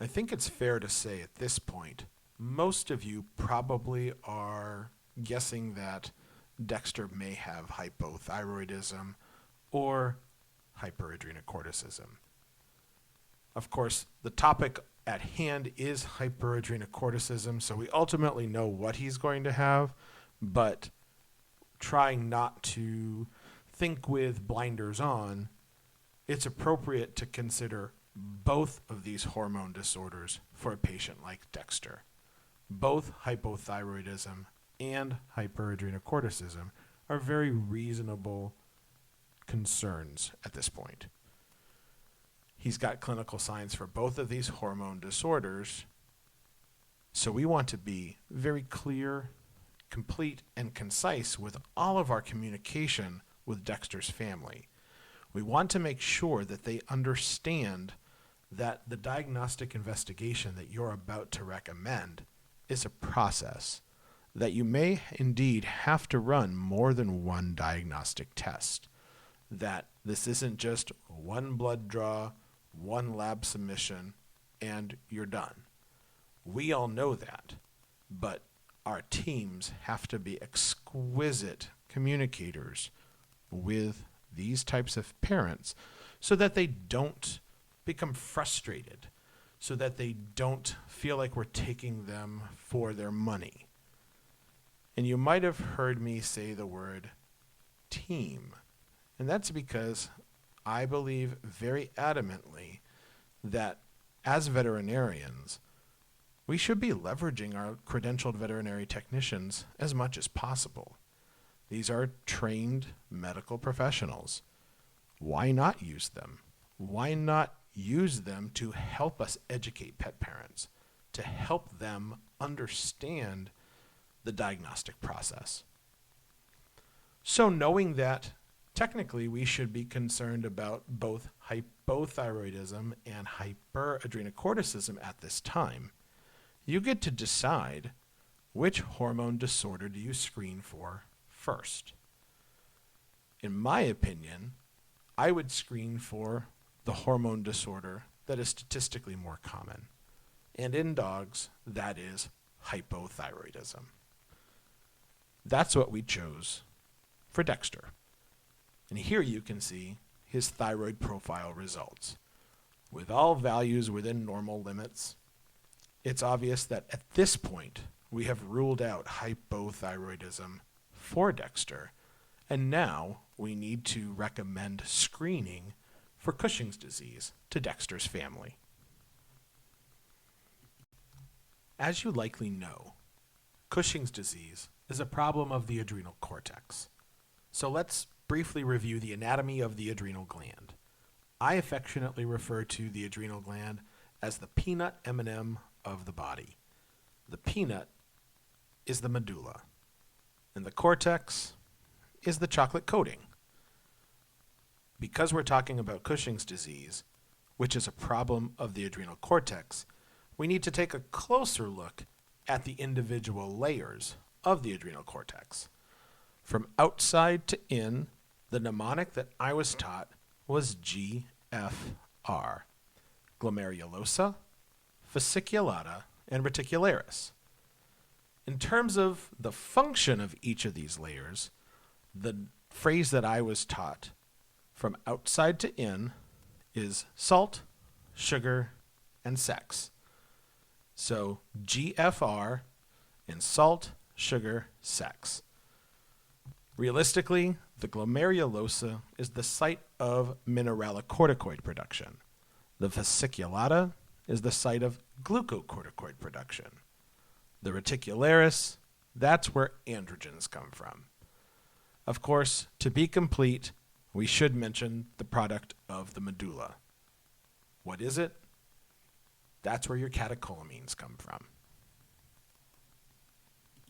I think it's fair to say at this point, most of you probably are guessing that Dexter may have hypothyroidism or hyperadrenocorticism. Of course, the topic at hand is hyperadrenocorticism, so we ultimately know what he's going to have, but trying not to think with blinders on, it's appropriate to consider both of these hormone disorders for a patient like Dexter. Both hypothyroidism and hyperadrenocorticism are very reasonable concerns at this point. He's got clinical signs for both of these hormone disorders, so we want to be very clear, complete, and concise with all of our communication with Dexter's family. We want to make sure that they understand that the diagnostic investigation that you're about to recommend is a process, that you may indeed have to run more than one diagnostic test, that this isn't just one blood draw, one lab submission, and you're done. We all know that, but our teams have to be exquisite communicators with these types of parents so that they don't become frustrated, so that they don't feel like we're taking them for their money. And you might have heard me say the word team, and that's because I believe very adamantly that as veterinarians, we should be leveraging our credentialed veterinary technicians as much as possible. These are trained medical professionals. Why not use them? Why not use them to help us educate pet parents, to help them understand the diagnostic process? So knowing that technically we should be concerned about both hypothyroidism and hyperadrenocorticism at this time, you get to decide which hormone disorder do you screen for first. In my opinion, I would screen for the hormone disorder that is statistically more common. And in dogs, that is hypothyroidism. That's what we chose for Dexter. And here you can see his thyroid profile results. With all values within normal limits, it's obvious that at this point we have ruled out hypothyroidism for Dexter, and now we need to recommend screening for Cushing's disease to Dexter's family. As you likely know, Cushing's disease is a problem of the adrenal cortex. So let's briefly review the anatomy of the adrenal gland. I affectionately refer to the adrenal gland as the peanut M&M of the body. The peanut is the medulla, and the cortex is the chocolate coating. Because we're talking about Cushing's disease, which is a problem of the adrenal cortex, we need to take a closer look at the individual layers of the adrenal cortex. From outside to in, the mnemonic that I was taught was GFR: glomerulosa, fasciculata, and reticularis. In terms of the function of each of these layers, the phrase that I was taught from outside to in is salt, sugar, and sex. So GFR in salt, sugar, sex. Realistically, the glomerulosa is the site of mineralocorticoid production. The fasciculata is the site of glucocorticoid production. The reticularis, that's where androgens come from. Of course, to be complete, we should mention the product of the medulla. What is it? That's where your catecholamines come from.